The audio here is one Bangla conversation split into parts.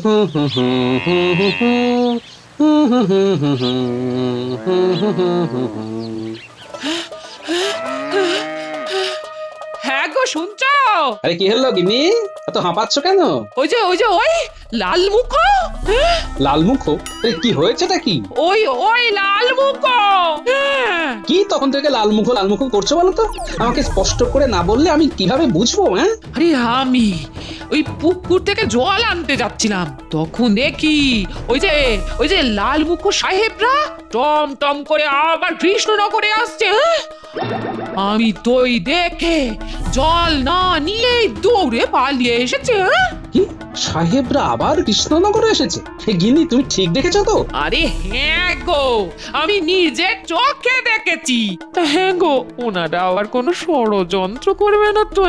হ্যাঁ গো, শুনছ? আরে কি হলো গিন্নি, এত হাঁপাচ্ছ কেন? ওই লাল মুখ। লাল মুখ? কি হয়েছেটা কি? ওই লাল মুখ। কি তখন থেকে লাল মুখ করছো বলো তো? আমাকে স্পষ্ট করে না বললে আমি কিভাবে বুঝবো? হ্যাঁ, আরে আমি ওই পুকুর থেকে জল আনতে যাচ্ছিলাম, তখন দেখি ওই যে লাল মুখ সাহেবরা টম টম করে আবার কৃষ্ণনগরে আসছে। আমি তো ওই দেখে জল না নিয়ে দৌড়ে পালিয়ে এসেছে। কি সাহেবরা আবার কৃষ্ণনগরে এসেছে? গিন্নি তুমি ঠিক দেখেছো তো? আরে হ্যাঁ গো, আমি নিজের চোখে দেখেছি। তা হ্যাঁ গো, ওনারা আবার কোনো ষড়যন্ত্র করবে না তো?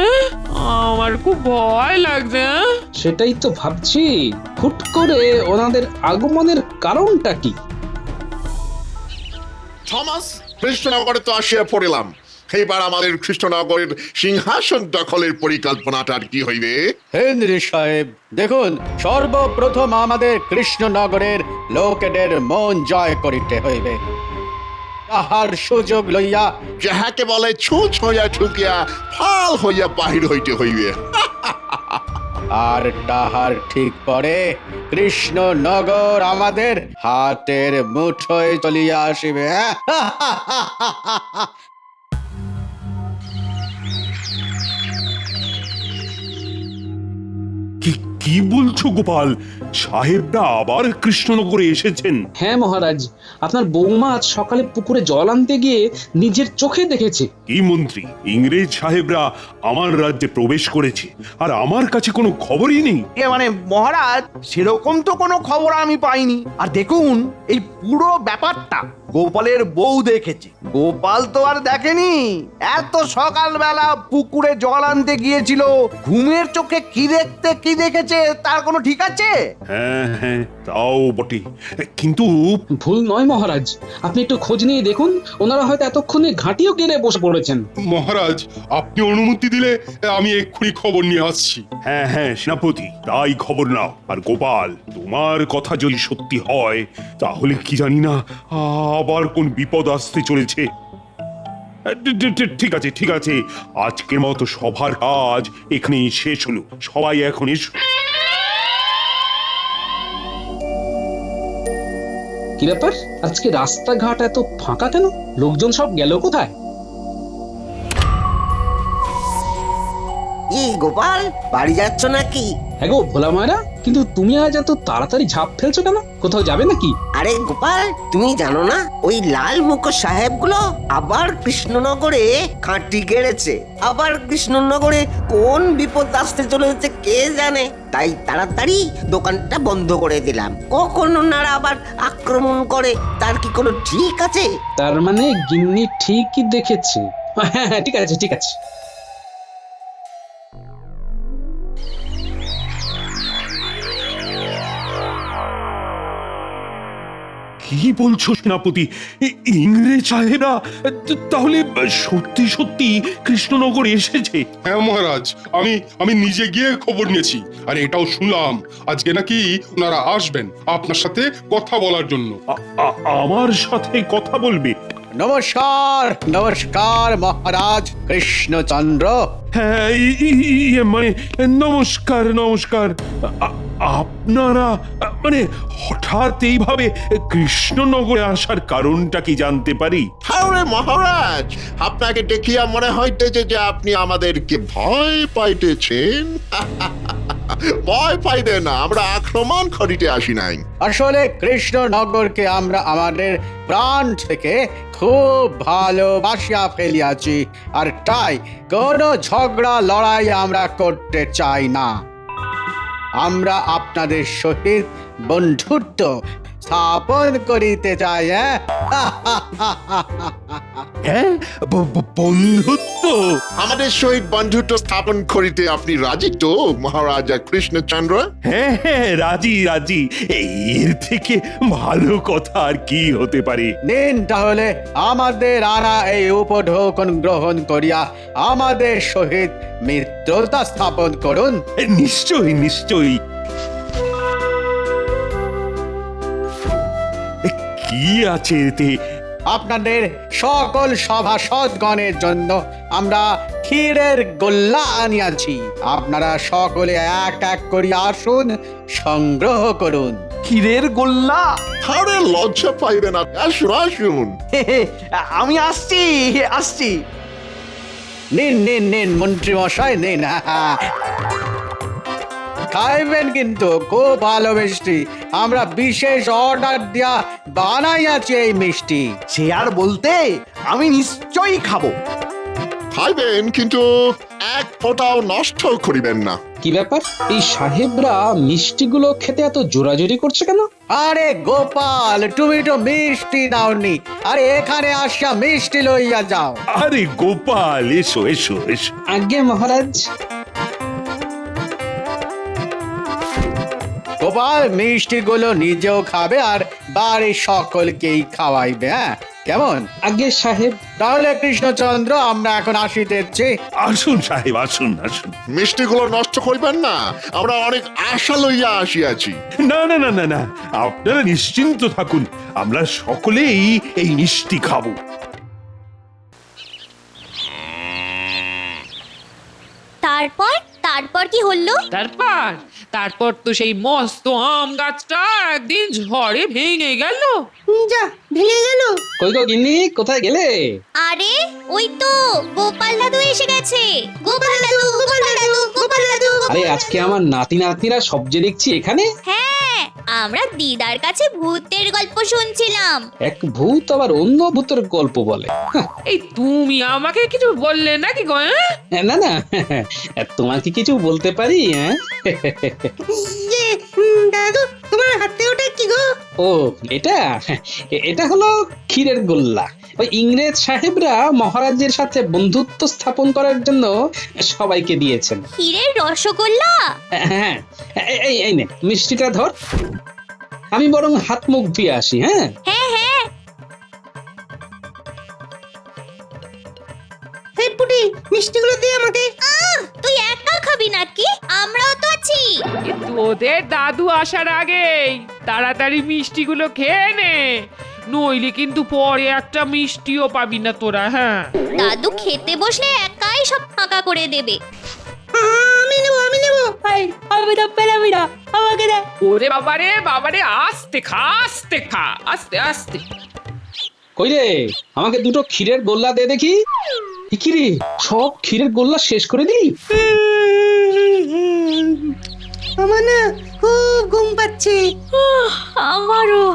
আমার খুব ভয় লাগছে। সেটাই তো ভাবছি, হুট করে ওনাদের আগমনের কারণটা কি? থমাস, কৃষ্ণনগরে তো আসিয়া পড়িলাম, এইবার আমাদের কৃষ্ণনগরের সিংহাসন দখলের পরিকল্পনাটার কি হইবে? হেনরি সাহেব, দেখুন, সর্বপ্রথম আমাদের কৃষ্ণনগরের লোকেদের মন জয় করিতে হইবে। তাহার সুযোগ লইয়া যাহাকে বলে ছুঁচ হইয়া ঠুকিয়া ফাল হইয়া বাহির হইতে হইবে। আর তাহার ঠিক পরে কৃষ্ণনগর আমাদের হাতের মুঠোয় চলিয়া আসিবে। কি বলছো গোপাল? সাহেবরা আবার কৃষ্ণনগরে এসেছেন? হ্যাঁ মহারাজ, আপনার বৌমা আজ সকালে পুকুরে জল আনতে গিয়ে নিজের চোখে দেখেছে। কি মন্ত্রী, ইংরেজ সাহেবরা আমার রাজ্যে প্রবেশ করেছে আর আমার কাছে কোনো খবরই নেই? মানে মহারাজ, সেরকম তো কোনো খবর আমি পাইনি। আর দেখুন, এই পুরো ব্যাপারটা গোপালের বউ দেখেছে, গোপাল তো আর দেখেনি। এত সকালবেলা পুকুরে জল আনতে গিয়েছিল, ঘুমের চোখে কি দেখতে কি দেখেছে তার কোনো ঠিক আছে? হ্যাঁ হ্যাঁ, তাও বটে, কিন্তু ভুল নয় মহারাজ, আপনি একটু খোঁজ নিয়ে দেখুন, ওনারা হয়তো এতক্ষণে ঘাঁটিও গেড়ে বসে পড়েছেন। মহারাজ, আপনি অনুমতি দিলে আমি এক্ষুনি খবর নিয়ে আসছি। হ্যাঁ হ্যাঁ সেনাপতি, তাই খবর নাও। আর গোপাল, তোমার কথা যদি সত্যি হয় তাহলে কি জানি না আবার কোন বিপদ আসতে চলেছে। ঠিক আছে ঠিক আছে, আজকের মতো সভার কাজ এখানেই শেষ হলো। সবাই এখন এসো। কি ব্যাপার, আজকে রাস্তাঘাট এত ফাঁকা কেন? লোকজন সব গেল কোথায়? কি গোপাল, বাড়ি যাচ্ছ নাকি? হ্যাঁ গো ভোলা মায়েরা, কিন্তু তুমি আজ এত তাড়াতাড়ি ঝাঁপ ফেলছো কেন? কোথাও যাবে নাকি? আরে গোপাল, তুমি জানো না ওই লাল মুখ সাহেবগুলো আবার কৃষ্ণনগরে খাঁটি গেড়েছে। আবার কৃষ্ণনগরে কোন বিপদ আসতে চলেছে কে জানে, তাই তাড়াতাড়ি দোকানটা বন্ধ করে দিলাম। কখন ওনারা আবার আক্রমণ করে তার কি কোনো ঠিক আছে? তার মানে গিন্নি ঠিকই দেখেছে। হ্যাঁ হ্যাঁ, ঠিক আছে ঠিক আছে। কি বলছো সেনাপতি? ইংরেজ সাহেবরা তাহলে সত্যি সত্যি কৃষ্ণনগর এসেছে? হ্যাঁ মহারাজ, আমি নিজে গিয়ে খবর নিয়েছি। আর এটাও শুনলাম আজকে নাকি ওনারা আসবেন আপনার সাথে কথা বলার জন্য। আমার সাথে কথা বলবে? নমস্কার নমস্কার মহারাজ কৃষ্ণচন্দ্র। হ্যাঁ, মানে নমস্কার নমস্কার। আপনারা মানে হঠাৎ এইভাবে কৃষ্ণনগরে আসার কারণটা কি জানতে পারি? তাহলে মহারাজ, আপনাকে দেখিয়া মনে হইতেছে যে আপনি আমাদেরকে ভয় পাইতেছেন। ভয় পাইবে না, আমরা আক্রমণ করিতে আসি নাই। আসলে কৃষ্ণনগরকে আমরা আমাদের প্রাণ থেকে খুব ভালোবাসিয়া ফেলিয়াছি, আর তাই কোনো ঝগড়া লড়াই আমরা করতে চাই না। আমরা আপনাদের সহিত বন্ধুত্ব স্থাপন করিতে চাই। হ্যাঁ, বন্ধুত্ব? আমাদের সহিত বন্ধুত্ব স্থাপন করিতে আপনি রাজি তো মহারাজা কৃষ্ণচন্দ্র? হ্যাঁ হ্যাঁ, রাজি রাজি। এর থেকে ভালো কথা আর কি হতে পারে? নিন তাহলে আমাদের আনা এই উপঢৌকন গ্রহণ করিয়া আমাদের সহিত মিত্রতা স্থাপন করুন। নিশ্চয়ই নিশ্চয়ই। কি আছে এতে? আপনাদের সকল সভাসদগণের জন্য আমরা ক্ষীরের গোল্লা আনিয়াছি। আপনারা সকলে এক এক করে আসুন, সংগ্রহ করুন। ক্ষীরের গোল্লা? আরে লজ্জা পাইবে না, আসুন আসুন। আমি আসছি আসছি। নিন নিন নিন মন্ত্রী মশাই নিন। খাইবেন কিন্তু খুব ভালো মিষ্টি। আমরা বিশেষ অর্ডার দিয়া বানাইয়াছি এই মিষ্টি। সে আর বলতে, আমি নিশ্চয়ই খাবো। খাইবেন কিন্তু এক ফোঁটাও নষ্ট করিবেন না। কি ব্যাপার, এই সাহেবরা মিষ্টিগুলো খেতে এত জোরাজুরি করছে কেন? আরে গোপাল, তুমি তো মিষ্টি দাওনি, আরে এখানে আসা মিষ্টি লইয়া যাও। আরে গোপাল, এসো এসো এসো। আজ্ঞে মহারাজ। গোপাল মিষ্টিগুলো নিজেও খাবে আর বাড়ির সকলকেই খাওয়াইবে। হ্যাঁ, কেমন? আজ্ঞে সাহেব। তাহলে কৃষ্ণচন্দ্র, আমরা এখন আসিতেছি। আসুন সাহেব, আসুন আসুন। মিষ্টিগুলো নষ্ট করিবেন না, আমরা অনেক আশা লইয়া আসিয়াছি। না না না না না, আপনারা নিশ্চিন্ত থাকুন, আমরা সকলেই এই মিষ্টি খাবো। তারপর তারপর কি হলো? তারপর তো সেই মস্ত আম গাছটা একদিন ঝড়ে ভেঙে গেল। যা, ভেঙে গেল। কই গো গিন্নি, কোথায় গেলে? আরে ওই তো গোপাল দাদু এসে গেছে। গোপাল দাদু, গোপাল দাদু, গোপাল দাদু। আরে আজকে আমার নাতি নাতনিরা সব যে দেখছি এখানে। হ্যাঁ, আমরা দিদার কাছে ভূতের গল্প শুনছিলাম। এক ভূত আবার অন্য ভূতের গল্প বলে। এই তুমি আমাকে কিছু বললে নাকি গো? না না, তোমাকে কিছু বলতে পারি? হ্যাঁ দাদু, তোমার হাতে ওটা কি গো? ও এটা এটা হলো ক্ষীরের গোল্লা। ওই ইংরেজ সাহেবরা মহারাজের সাথে বন্ধুত্ব স্থাপন করার জন্য সবাইকে দিয়েছেন। ক্ষীরের রসগোল্লা? হ্যাঁ, এই নে মিষ্টিটা ধর, আমি বরং হাত মুখ ধুয়ে আসি। হ্যাঁ হ্যাঁ হ্যাঁ। এই পুটি, মিষ্টিগুলো দে আমাকে। তুই একা খাবি নাকি? আমরাও তো আছি। তোদের দাদু আসার আগেই তাড়াতাড়ি মিষ্টিগুলো খেয়ে নে, নইলে কিন্তু পরে একটা মিষ্টিও পাবি না তোরা। হ্যাঁ, দাদু খেতে বসলে একাই সব ফাঁকা করে দেবে। আমি নেব। আমি তো পেলাম না, আমাকে দে। ওরে বাবারে, আস্তে খা, আস্তে। কই রে, আমাকে দুটো ক্ষীরের গোল্লা দে দেখি। কি রে, সব ক্ষীরের গোল্লা শেষ করে দিলি? আমার না খুব ঘুম পাচ্ছে। আমারও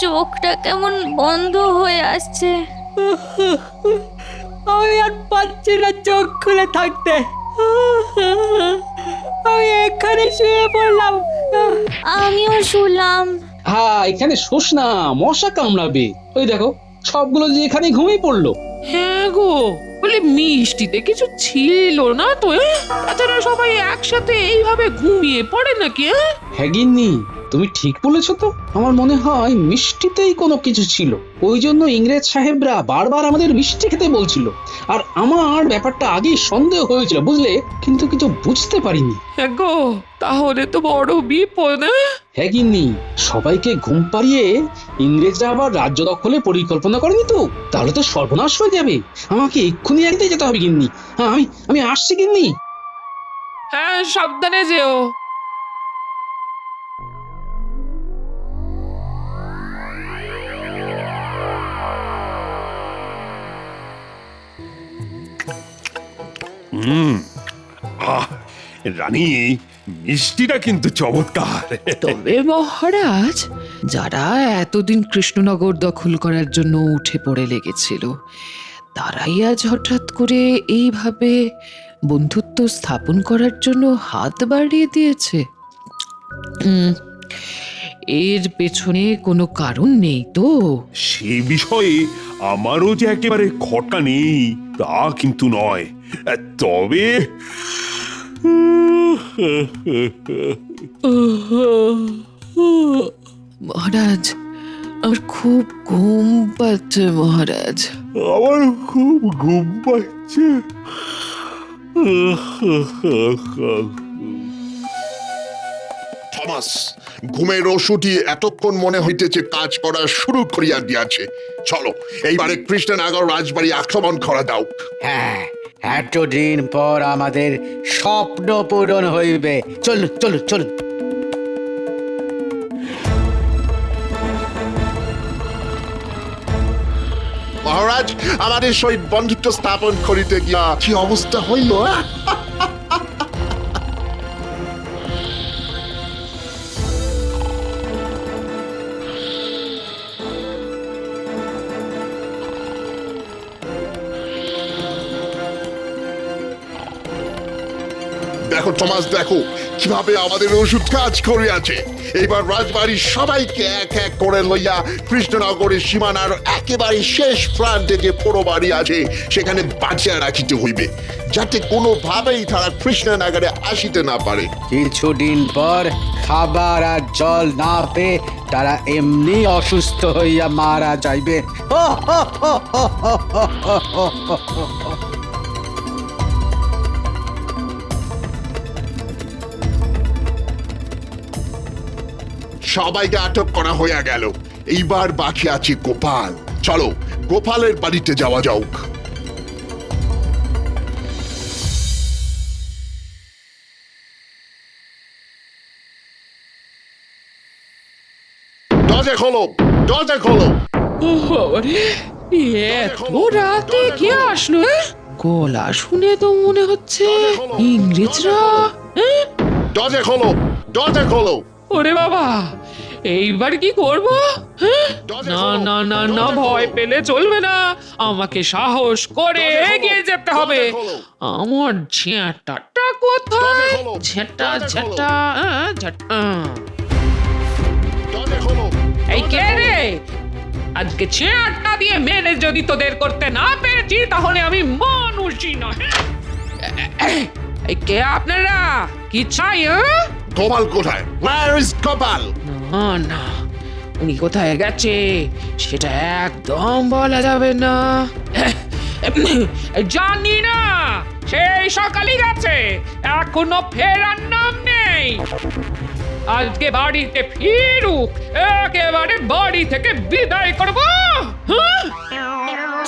চোখটা কেমন বন্ধ হয়ে আসছে। আমি আর পারছি না চোখ খুলে থাকতে। আমি এখানে শুয়ে পড়লাম। আমিও শুলাম। হ্যাঁ, এখানে শোষ না, মশা কামড়াবে। ওই দেখো, সবগুলো যে এখানে ঘুমিয়ে পড়লো। হ্যাঁ গো, বলে মিষ্টিতে কিছু ছিল না তো? তাছাড়া সবাই একসাথে এইভাবে ঘুমিয়ে পড়ে নাকি? হ্যাঁ গিন্নি, তুমি ঠিক বলেছো তো। আমার মনে হয় মিষ্টিতেই কোনো কিছু ছিল, ওই জন্য ইংরেজ সাহেবরা বারবার আমাদের মিষ্টি খেতে বলছিল। আর আমার ব্যাপারটা আগেই সন্দেহ হয়েছিল, বুঝলে, কিন্তু কিছু বুঝতে পারিনি। হ্যাঁ গো, তাহলে তো বড় বিপদ। হ্যাঁ গিন্নি, সবাইকে ঘুম পাড়িয়ে ইংরেজরা আবার রাজ্য দখলের পরিকল্পনা করেনি তো? তাহলে তো সর্বনাশ হয়ে যাবে। আমাকে এক্ষুনি একদিন যেতে হবে গিন্নি। হ্যাঁ, আমি আসছি গিন্নি। হ্যাঁ, সাবধানে যেও। রানী, মিষ্টিটা কিন্তু চমৎকার। তবে মহারাজ, যারা এতদিন কৃষ্ণনগর দখল করার জন্য উঠে পড়ে লেগেছিল, তারাই আজ হঠাৎ করে এইভাবে বন্ধুত্ব স্থাপন করার জন্য হাত বাড়িয়ে দিয়েছে। এর পেছনে কোনো কারণ নেই তো? সে বিষয়ে আমারও যে একেবারে খটা নেই তা কিন্তু নয়, তবে মহারাজ, আমার খুব ঘুম পাচ্ছে মহারাজ। আমার খুব ঘুম পাচ্ছে। থামা থমাস, ঘুমের ওষুধই এতক্ষণ মনে হইতেছে কাজ করা শুরু করিয়া দিয়াছে। চলো এইবারে কৃষ্ণনগর রাজবাড়ি আক্রমণ করা দাও। হ্যাঁ, এতদিন পর আমাদের স্বপ্ন পূরণ হইবে। চলুন চলুন চলুন। মহারাজ, আমাদের সহিত বন্ধুত্ব স্থাপন করিতে গিয়া কি অবস্থা হইল? দেখো টমাস, দেখো কিভাবে আমাদের ওষুধ কাজ করিয়াছে। এইবার রাজবাড়ির সবাইকে এক এক করে লইয়া কৃষ্ণনগরের সীমানার একেবারে শেষ প্রান্তে যে পোড়ো বাড়ি আছে সেখানে বাঁচিয়া রাখিতে হইবে, যাতে কোনোভাবেই তারা কৃষ্ণনগরে আসিতে না পারে। কিছুদিন পর খাবার আর জল না পেয়ে তারা এমনি অসুস্থ হইয়া মারা যাইবে। সবাইকে আটক করা হইয়া গেল। এইবার বাকি আছে গোপাল। চলো গোপালের বাড়িতে যাওয়া যাওক। দরজা খোলো, দরজা খোলো। আরে এত রাতে কে আসলো? গলা শুনে তো মনে হচ্ছে ইংরেজরা। দরজা খোলো, দরজা খোলো। ওরে বাবা, এইবার কি করব? না না না না, ভয় পেলে চলবে না, আমাকে সাহস করে এগিয়ে যেতে হবে। আমার ঝেঁটাটা কোথায়? ঝেঁটা ঝেঁটা ঝেঁটা। দরজা খোলো। এই কে রে? আজকে ঝেঁটা দিয়ে মেরে যদি তোদের করতে না পেরেছি তাহলে আমি মানুষই নয়। এই কে আপনারা? কি চাই? গোপাল কোথায়? Where is Gopal? না না, উনি কোথায় গেছে সেটা একদম বলা যাবে না। জানি না, সেই সকালই গেছে, এখনো ফেরার নাম নেই। আজকে বাড়িতে ফিরুক, একেবারে বাড়ি থেকে বিদায় করবো।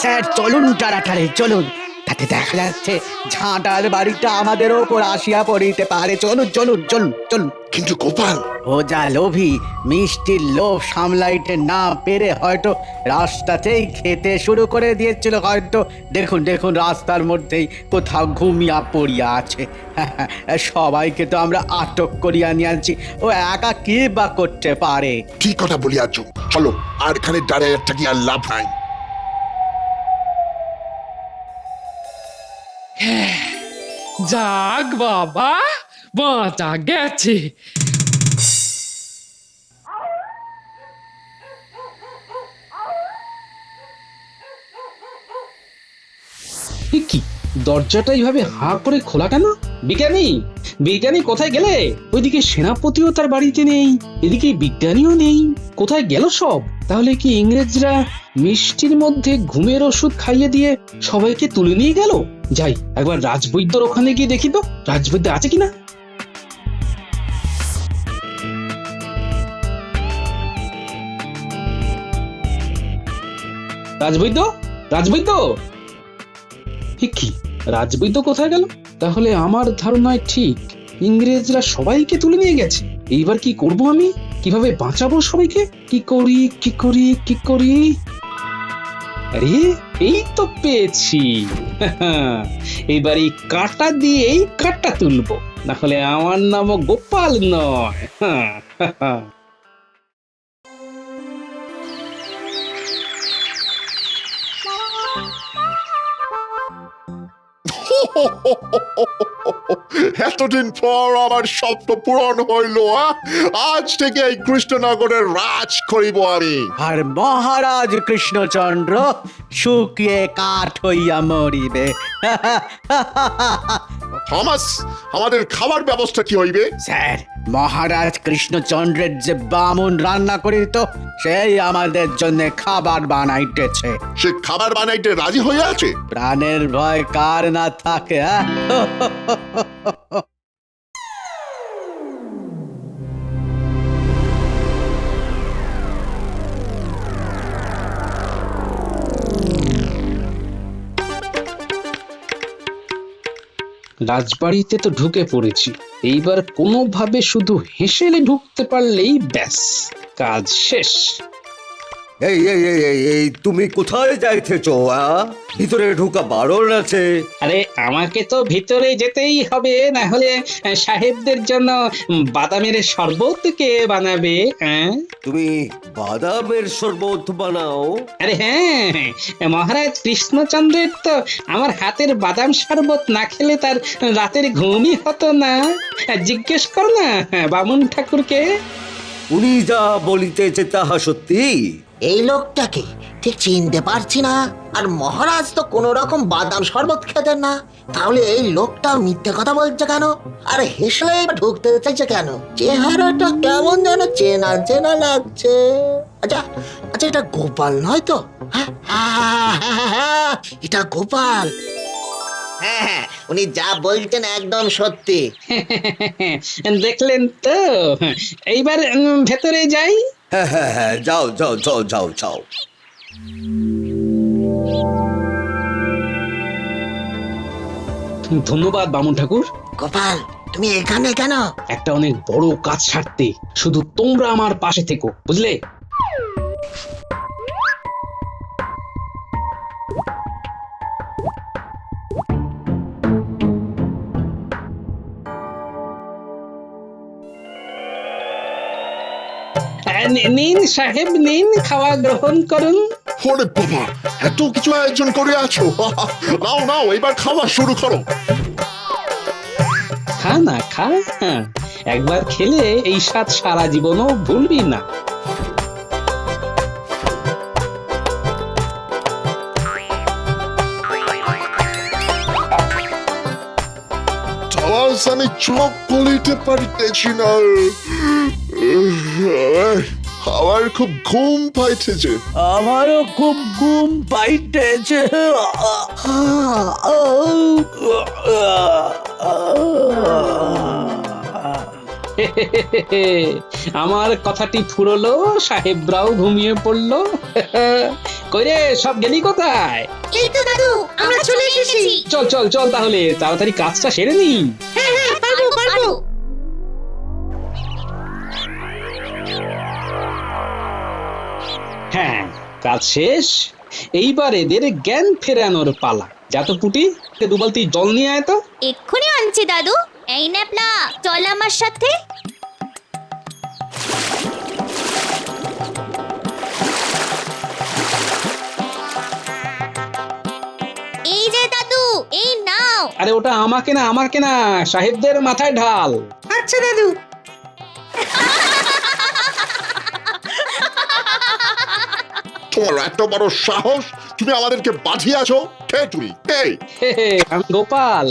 স্যার চলুন তাড়াতাড়ি চলুন, তাতে দেখা যাচ্ছে ঝাঁটার বাড়িটা আমাদের ওপর আসিয়া পড়িতে পারে। চলুন চলুন চলুন চলুন। কিন্তু গোপাল, ও যা লোভী, মিষ্টির লোভ সামলাইতে না পেরে হয়তো রাস্তাতেই খেতে শুরু করে দিয়েছিল। হয়তো দেখুন দেখুন, রাস্তার মধ্যেই কোথাও ঘুমিয়া পড়িয়া আছে। সবাইকে তো আমরা আটক করিয়া নিয়ে আনছি, ও একা কি বা করতে পারে? ঠিক কথা বলিয়াছ। চলো, আর এখানে দাঁড়িয়ে থাকি আর লাভ নাই। যাক বাবা, বাঁচা গেছে। এ কি, দরজাটা এইভাবে হাঁ করে খোলা কেন? বিজ্ঞানী, বিজ্ঞানী কোথায় গেলে? ওইদিকে সেনাপতিও তার বাড়িতে নেই, এদিকে বিজ্ঞানীও নেই, কোথায় গেল সব? তাহলে কি ইংরেজরা মিষ্টির মধ্যে ঘুমের ওষুধ খাইয়ে দিয়ে সবাইকে তুলে নিয়ে গেল? যাই, একবার রাজবৈদ্যর ওখানে গিয়ে দেখি তো, রাজবৈদ্য আছে কিনা। রাজবৈদ্য, রাজবৈদ্য। কি, রাজবৈদ্য কোথায় গেল? তাহলে আমার ধারণায় ঠিক, ইংরেজরা সবাইকে তুলে নিয়ে গেছে। এইবার কি করব আমি? কিভাবে বাঁচাবো সবাইকে? কি করি কি করি কি করি? আরে এই তো পেয়েছি। এইবার এই কাঁটা দিয়ে এই কাঁটা তুলবো, না হলে আমার নামও গোপাল নয়। এতদিন পর আমার স্বপ্ন পূরণ হইল। আজ থেকে এই কৃষ্ণনগরের রাজ করিব আমি। আর মহারাজ কৃষ্ণচন্দ্র শুকিয়ে কাঠ হইয়া মরিবে। থমাস, আমাদের খাবার ব্যবস্থা কি হইবে? স্যার, মহারাজ কৃষ্ণচন্দ্রের যে বামুন রান্না করিত সেই আমাদের জন্য খাবার বানাইতেছে। সে খাবার বানাইতে রাজি হয়ে আছে? প্রাণের ভয় কার না থাকে? রাজবাড়িতে তো ঢুকে পড়েছি, এইবার কোনোভাবে শুধু হেসেলে ঢুকতে পারলেই ব্যাস, কাজ শেষ। এই এই এই এই এই তুমি কোথায় যাইতেছো? ভিতরে ঢোকা বারণ আছে। আরে আমাকে তো ভিতরে যেতেই হবে, না হলে সাহেবদের জন্য বাদামের শরবত কে বানাবে? তুমি বাদামের শরবত বানাও? আরে হ্যাঁ, মহারাজ কৃষ্ণচন্দ্রের তো আমার হাতের বাদাম শরবত না খেলে তার রাতের ঘুমই হতো না। জিজ্ঞেস কর না বামুন ঠাকুরকে। উনি যা বলিতেছে তাহা সত্যি? এই লোকটাকে ঠিক চিনতে পারছি না, আর মহারাজ তো কোনো রকম বাদাম শরবত খেতেন না, তাহলে এই লোকটা মিথ্যে কথা বলছে কেন? আর হেসলে ঢুকতে চাইছে কেন? চেহারাটা কেমন যেন চেনা চেনা লাগছে। আচ্ছা আচ্ছা, এটা গোপাল নয় তো? হ্যাঁ, এটা গোপাল। হ্যাঁ হ্যাঁ, উনি যা বলছেন একদম সত্যি। দেখলেন তো, এইবার ভেতরে যাই। হ্যাঁ হ্যাঁ হ্যাঁ, যাও যাও যাও যাও যাও। ধন্যবাদ বামুন ঠাকুর। গোপাল, তুমি এখানে কেন? একটা অনেক বড় কাজ সারতে শুধু তোমরা আমার পাশে থেকো, বুঝলে? নিন সাহেব, নিন, খাওয়া গ্রহণ করুন। ওরে বাবা, এত কিছু আয়োজন করে আছো! নাও নাও, এবার খাওয়া শুরু করো। খা না খা, একবার খেলে এই স্বাদ সারা জীবনও ভুলবি না। চাওয়াজ আমি চোখ বলিতে পারিতেছি না, আমার খুব ঘুম পাইতেছে। আমারও খুব ঘুম পাইতেছে। আমার কথাটি ফুরলো, সাহেবরাও ঘুমিয়ে পড়লো। কইরে, সব গেলি কোথায়? এই তো দাদু, আমরা চলে এসেছি। চল চল চল, তাহলে তাড়াতাড়ি কাজটা সেরে নি। হ্যাঁ হ্যাঁ, পারবো পারবো। হ্যাঁ, কাজ শেষ। এইবার এদের জ্ঞান ফেরানোর পালা। যা তো পুটি, 2 বালতি জল নিয়ে আয় তো। এক্ষুনি আনছি দাদু। এই ন্যাপলা, চল আমার সাথে। এই যে দাদু, এই নাও। আরে ওটা আমাকে না, আমাকে না, সাহেবদের মাথায় ঢাল। আচ্ছা দাদু। তোমার এত বড় সাহস, তুমি আমাদেরকে বাঁধিয়েছো? কে তুমি? কে? আমি গোপাল।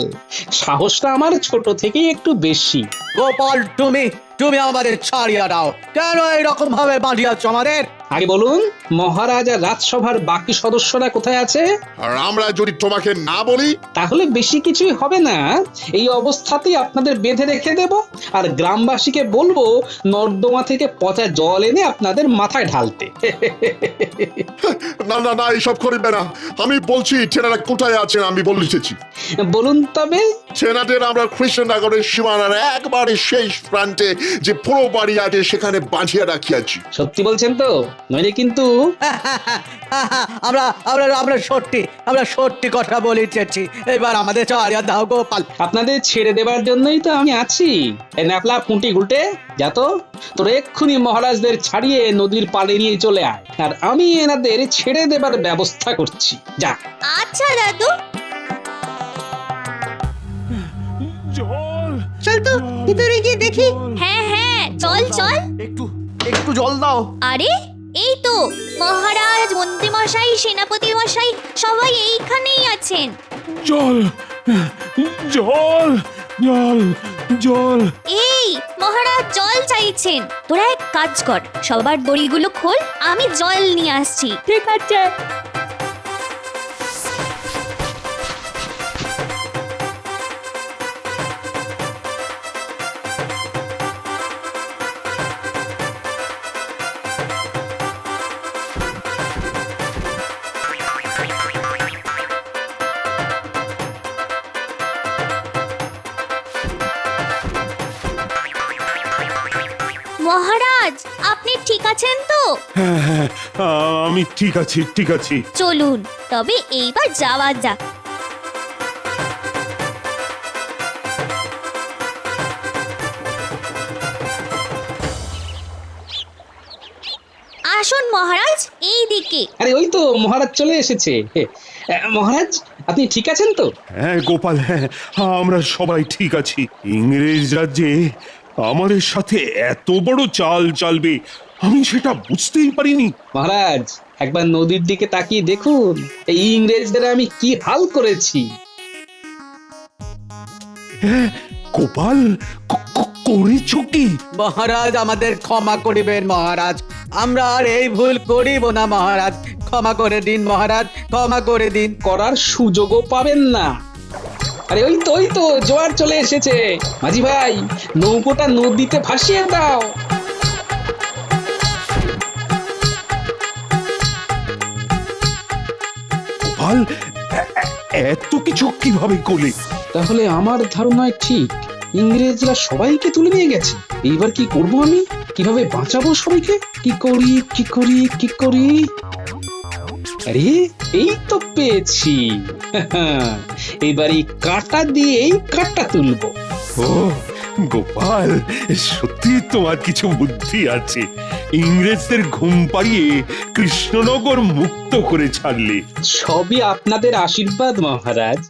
সাহসটা আমার ছোট থেকেই একটু বেশি। গোপাল, তুমি তুমি আমাদের ছাড়িয়া দাও। কেন এরকম ভাবে বাঁধিয়াছ আমাদের? আগে বলুন, মহারাজ আর রাজসভার বাকি সদস্যরা কোথায় আছে? আর আমরা যদি তোমাকে না বলি? তাহলে বেশি কিছুই হবে না। এই অবস্থাতেই আপনাদের বেঁধে রেখে দেব, আর গ্রামবাসীকে বলবো নর্দমা থেকে পচা জল এনে আপনাদের মাথায় ঢালতে। না না না, এইসব করিবে না। আমি বলছি, ছেলেরা কোথায় আছেন আমি বলে দিতেছি। বলুন তবে। সেনাদের আমরা কৃষ্ণনগরের সীমানার একবারে শেষ প্রান্তে যে পুরো বাড়ি আছে সেখানে বাঁধিয়ে রাখিয়াছি। সত্যি বলছেন তো? নইলে কিন্তু আমরা আমরা আমরা আমরা সত্যি কথা বলিতেছি। এবার আমাদের ছাড়িয়া দাও গোপাল। আপনাদের ছেড়ে দেবার জন্যই তো আমি আছি। এই ন্যাপলা, পুঁটি গুলটে, যা তো, তোর এক্ষুনি মহারাজদের ছাড়িয়ে নদীর পাড়ে নিয়ে চলে আয়, আর আমি এনাদের ছেড়ে দেবার ব্যবস্থা করছি। যা। আচ্ছা দাদু। জল, চল তো ভিতরে গিয়ে দেখি। হ্যাঁ হ্যাঁ, চল চল। একটু একটু জল দাও। আরে এই তো মহারাজ, মন্ত্রী মশাই, সেনাপতি মশাই সবাই এইখানেই আছেন। জল, জল, জল, জল। এই মহারাজ জল চাইছেন। তোরা এক কাজ কর, সবার দড়িগুলো খোল, আমি জল নিয়ে আসছি। ঠিক আছে। মহারাজ আপনি ঠিক আছেন তো? হ্যাঁ হ্যাঁ, আমি ঠিক আছি, ঠিক আছি। চলুন তবে এইবার যাওয়া যাক। আসুন মহারাজ, এই দিকে। আরে ওই তো মহারাজ চলে এসেছে। মহারাজ আপনি ঠিক আছেন তো? হ্যাঁ গোপাল, হ্যাঁ আমরা সবাই ঠিক আছি। ইংরেজ রাজ্যে আমাদের সাথে এত বড় চাল চালবে আমি সেটা বুঝতেই পারিনি। মহারাজ একবার নদীর দিকে তাকিয়ে দেখুন, এই ইংরেজদের আমি কি হাল করেছি। হ্যাঁ গোপাল, করেছো কি? মহারাজ আমাদের ক্ষমা করিবেন মহারাজ, আমরা আর এই ভুল করিব না মহারাজ, ক্ষমা করে দিন মহারাজ, ক্ষমা করে দিন। করার সুযোগও পাবেন না। আরে ওই তো জোয়ার চলে এসেছে। মাঝি ভাই নৌকোটা নদীতে ভাসিয়ে দাও। গোপাল, এত কিছু কিভাবে করলে? তাহলে আমার ধারণায় ঠিক, ইংরেজরা সবাইকে তুলে নিয়ে গেছে। এইবার কি করব আমি? কিভাবে বাঁচাবো সবাইকে? কি করি? আরে এই তো পেয়েছি। এবার এই কাঁটা দিয়েই কাঁটা তুলবো। ও গোপাল, সত্যি তোমার কিছু বুদ্ধি আছে। ইংরেজদের ঘুম পাড়িয়ে কৃষ্ণনগর মুক্ত করে ছাড়লে। সবই আপনাদের আশীর্বাদ মহারাজ।